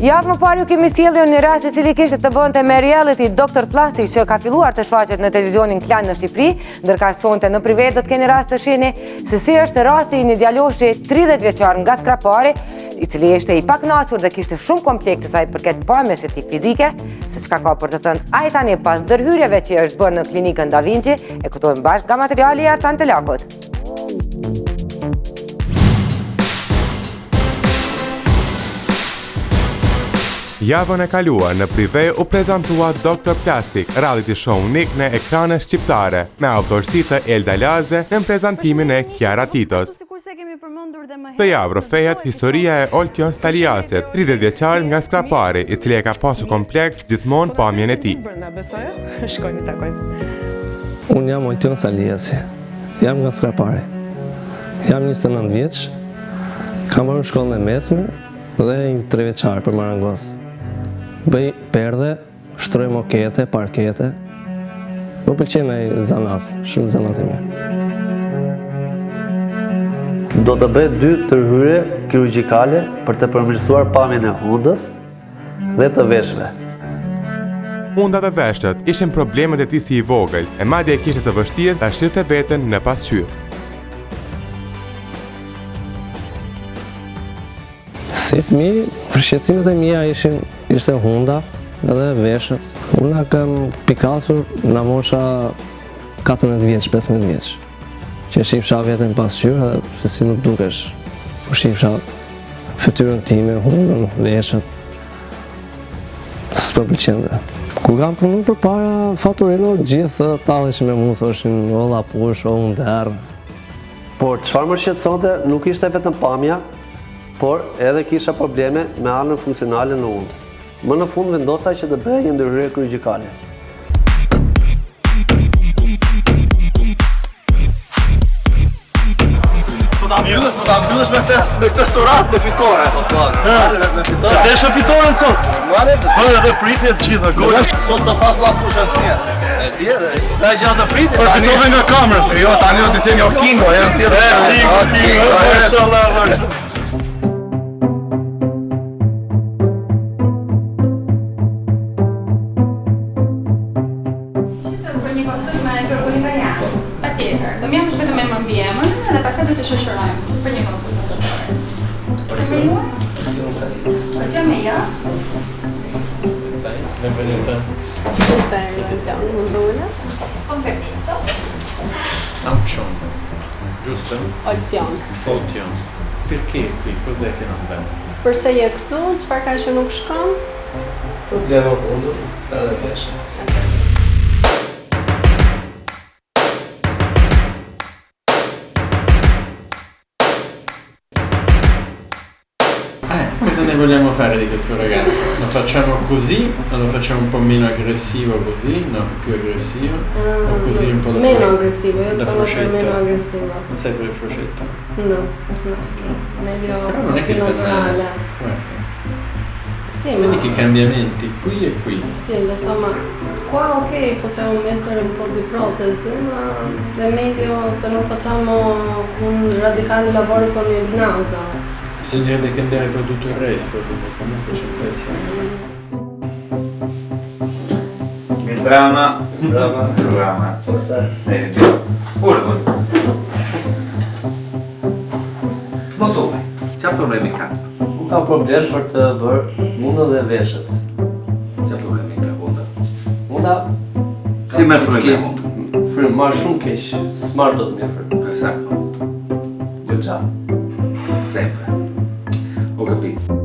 Javë më parë ju kemi sjellur një rast i cili kishte të bënte me reality Dr. Plastik që ka filluar të shfaqet në televizionin Klan në Shqipëri, ndërka sonte në privet do të keni rast të shihni se si është rasti i një djaloshi 30 vjeçar nga Skrapari, i cili ishte i pakënaqur dhe kishte shumë komplekse sa i përket pamjes së tij fizike, se çka ka për të thënë ai tani pas ndërhyrjeve që është bërë në klinikën Da Vinci, e kuptojmë bashkë nga materiali i Artan Telakut. Javën e kaluar në prive u prezantua Dr. Plastik, reality show unik në ekranet shqiptare, me autorësi të Elda Laze në prezantimin e Kiara Titos. Të javë rrëfehet historia e Oltjon Staliasit, 30 vjeçar nga Skrapari, i cili e ka pasur kompleks gjithmonë pamjen e tij. Unë jam Oltjon Staliasi, jam nga Skrapari. Jam 29 vjeç, kam marrë shkollën e mesme dhe 3 vjeçar për Marangos. Bëj perde, shtroj mokete, parkete. Më pëlqen ai zanat, shumë zanat e mirë. Do të bëj 2 tërhyrje kirurgjikale për të përmirësuar pamjen e hundës dhe të veshëve. Hunda dhe veshët ishin problemet e tij si i vogël, e madje e kishte të vështirë ta shihte veten në pasqyrë. Si fëmijë, përshqetësimet e mia ishte hunda edhe veshët. Unë kam pikasur nga mosha 14 vjeç, 15 vjeç. Që shifsha veten pasqyrë edhe se si nuk dukesh. Po shifsha fytyrën time, hundën, veshët. S'po pëlqente. Kur kam punuar përpara Faturino, gjithë talleshin me mua thoshin o la push, o undër. Por çfarë më shqetësonte nuk ishte vetëm pamja, por edhe kisha probleme me anën funksionale në hundë. Më në fund vendosa që të bëj një ndërhyrje kirurgjikale. Do ta mbyllësh me këtë surat me fitore. Me fitore. Të desh fitoren sot. Bëre edhe pritje të gjitha. Sot të thash la push asnjë. E di edhe. Ta gjatë pritje. Po fitove nga kamera, se jo tani do të thënë Okingo, janë tjetër. Okingo, mashallah. Do të shoqërojmë për një konsultë doktorore. Për ju? Për të me ja? Benvenuta. Con permesso. Amcion, giusto? Oltjon. Oltjon. Perché qui? Cos'è che non va? Përse je këtu? Çfarë ka që nuk shkon? Problema hundur edhe veshët. Cosa ne vogliamo fare di questo ragazzo? Lo facciamo così o lo facciamo un po' meno aggressivo così? No, più aggressivo? O così un po' da meno aggressivo, io da sono per meno aggressivo. Non sei per il fruscetto? No, no. Meglio Però non è che più sta naturale. male. Guarda. Sì, Vedi ma che cambiamenti qui e qui. sì, lo so, ma qua ok, possiamo mettere un po' di protesi, ma è meglio se non facciamo un radicale lavoro con il naso. Bisognerebbe cambiare poi tutto il resto, quindi comunque c'è un pezzo. Brava. Motovaj, çfarë problemi ka? Nuk kam problem për të bërë mundën dhe veshët. Çfarë problemi ka hunda? Hunda Si merr frymën e hundë? Frymë marr shumë keq. S'marr dot mirë frymë. Ka sacco. Goxha. Sempre. Ho capito.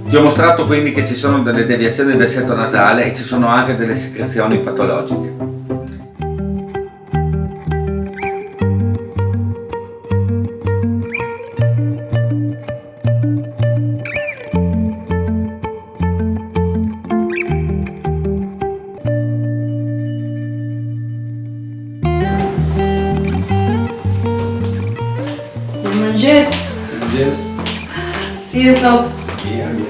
Ti ho mostrato quindi che ci sono delle deviazioni del setto nasale e ci sono anche delle secrezioni patologiche. Mëngjes. Mëngjes. Si e sot? Mirë.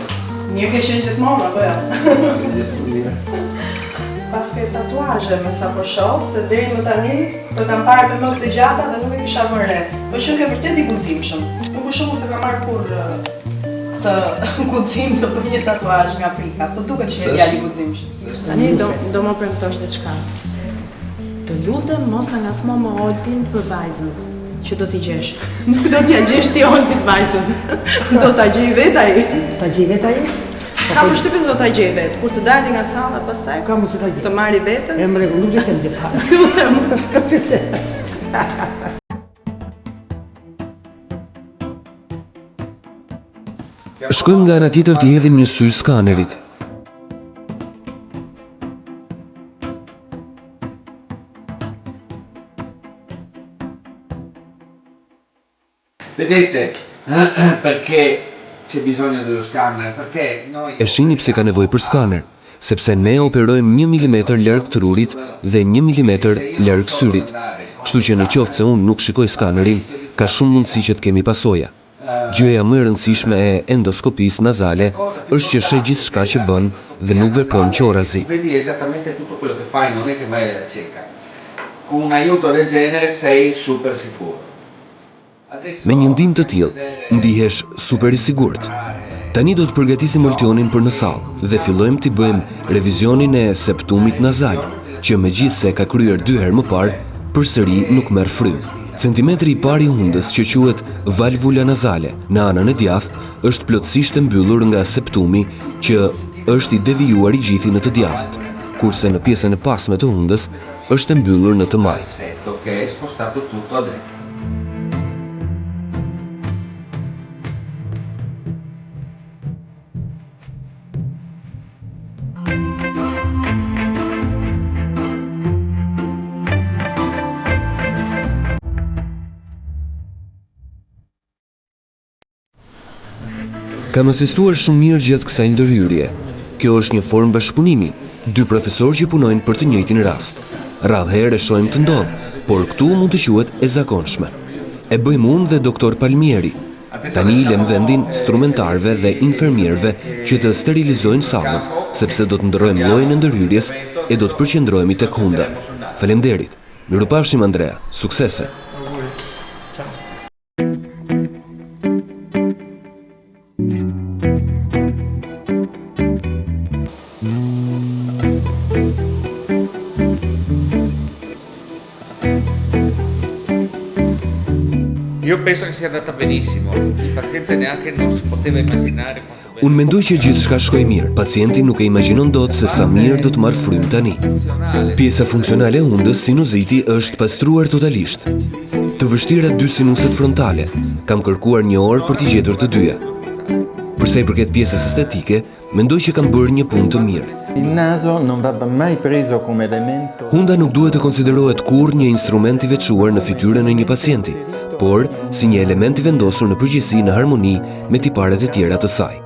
Mirë ke qenë gjithmonë, apo jo? Mëngjes mirë. Pas ke tatuazhe me sa po shoh, se deri më tani të kam parë me më këtë gjata dhe nuk e kisha vënë re. Po që ke vërtet i guximshëm. Nuk u shoh se kam marrë kur këtë guxim të bëj një tatuazh nga Afrika, po duket që je djalë i guximshëm. Tani do më premtosh diçka. Të lutem mos e ngacmo më Oltin për vajzën që do t'i gjesh. Nuk do t'ja gjesh ti Oltit vajzën. Do t'a gjej vet ai. Ta gjej vet ai? Kam përshtypjen se do ta gjej vet. Kur të dalë nga salla, pastaj Kam se ta gjej. të marri veten. E mrekullu, nuk e them të fare. Lutem. Shkojmë nga ana tjetër të hedhim një sy skanerit. Vedete, perché c'è bisogno dello scanner? Perché noi... E shihni pse ka nevojë për skaner, sepse ne operojmë 1 mm larg trurit dhe 1 mm larg syrit. Kështu që në qoftë se unë nuk shikoj skanerin, ka shumë mundësi që të kemi pasoja. Gjëja më e rëndësishme e endoskopisë nazale është që sheh gjithçka që bën dhe nuk vepron qorazi. Vedi esattamente tutto quello che fai, non è che vai alla cieca. Con un aiuto del genere sei super sicuro. Me një ndim të tillë, ndihesh super i sigurt. Tani do të përgatisim Oltionin për në sallë dhe fillojmë t'i bëjmë revizionin e septumit nazal, që megjithse ka kryer 2 herë më parë, përsëri nuk merr frymë. Centimetri i parë i hundës, që quhet valvula nazale, në anën e djathtë, është plotësisht e mbyllur nga septumi, që është i devijuar i gjithi në të djathtë, kurse në pjesën e pasme të hundës është e mbyllur në të majtë. Che è spostato tutto a destra. Kam asistuar shumë mirë gjatë kësaj ndërhyrje. Kjo është një formë bashkëpunimi, 2 profesorë që punojnë për të njëjtin rast. Radhë herë e shohim të ndodh, por këtu mund të quhet e zakonshme. E bëjmë unë dhe doktor Palmieri. Tani i lëm vendin instrumentarëve dhe infermierëve që të sterilizojnë sallën, sepse do të ndrojmë llojin e ndërhyrjes e do të përqendrohemi tek hunda. Faleminderit. Mirupafshim Andrea. Suksese. Io penso che sia andata benissimo. Il paziente neanche non si poteva immaginare quanto bene. Unë mendoj që gjithçka shkoi mirë. Pacienti nuk e imagjinon dot se sa mirë do të marrë frymë tani. Pjesa funksionale e hundës, sinuziti, është pastruar totalisht. Të vështira 2 sinuset frontale. Kam kërkuar 1 orë për t'i gjetur të dyja. Përsa i përket pjesës estetike, mendoj që kam bërë një punë të mirë. Il naso non va mai preso come elemento. Hunda nuk duhet të konsiderohet kurrë një instrument i veçuar në fytyrën e një pacienti, por si një element i vendosur në përgjithësi në harmoni me tiparet e tjera të saj.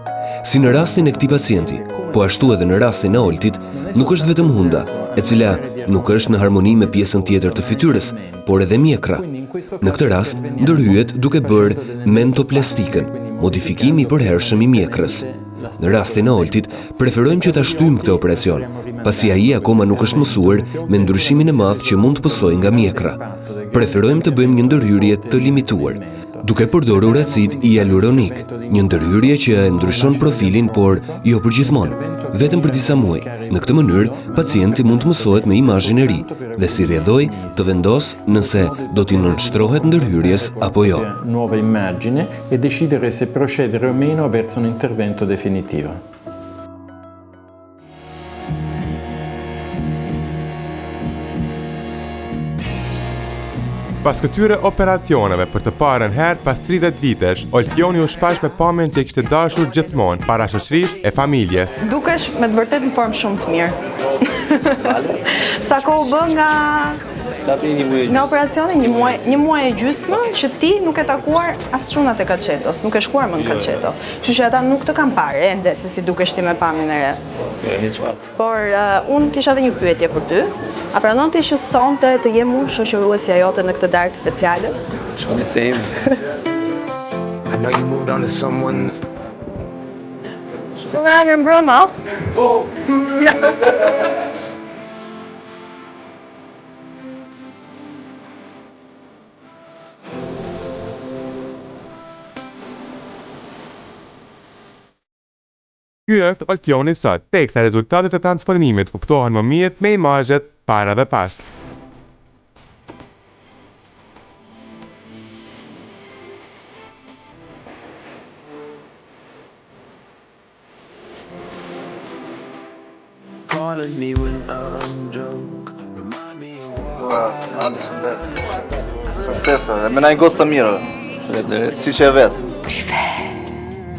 Si në rastin e këtij pacienti, po ashtu edhe në rastin e Oltit, nuk është vetëm hunda, e cila nuk është në harmoni me pjesën tjetër të fytyrës, por edhe mjekra. Në këtë rast, ndërhyet duke bërë mentoplastikën, modifikimi i përhershëm i mjekrës. Në rastin e Oltit, preferojmë që ta shtyjmë këtë operacion, pasi ai akoma nuk është mësuar me ndryshimin e madh që mund të pësojë nga mjekra. Preferojmë të bëjmë një ndërhyrje të limituar, duke përdorur acid hyaluronik, një ndërhyrje që ndryshon profilin, por jo përgjithmonë, vetëm për disa muaj. Në këtë mënyrë, pacienti mund të mësohet me imazhin e ri dhe si rrjedhoj të vendos nëse do t'i nënshtrohet ndërhyrjes apo jo. Nuova immagine e decidere se procedere o meno verso un intervento definitivo. Pas këtyre operacioneve për të parën herë pas 30 vitesh, Oltioni u shpash me pamjen që kishte dashur gjithmonë para shoqërisë e familjes. Dukesh me të vërtetë në formë shumë të mirë. Sa kohë bë nga operacioni, një muaj e gjysmë që ti nuk e takuar as çunat e Kaçetos, nuk e shkuar më në Kaçeto. Kështu që ata nuk të kanë parë ende se si dukesh ti me pamjen e re. Por unë kisha edhe një pyetje për ty. A pranon ti që sonte të jem unë shoqëruesja jote në këtë darkë speciale? Shkone se im. know you moved on to someone. So nga nga mbrëma. Ky është opcioni sot, teksa rezultatet e transformimit kuptohen më mirë me imazhet para dhe pas. Calling me when I'm drunk. Remind me Succesa, e me na i gostë të mirë, si që e vetë.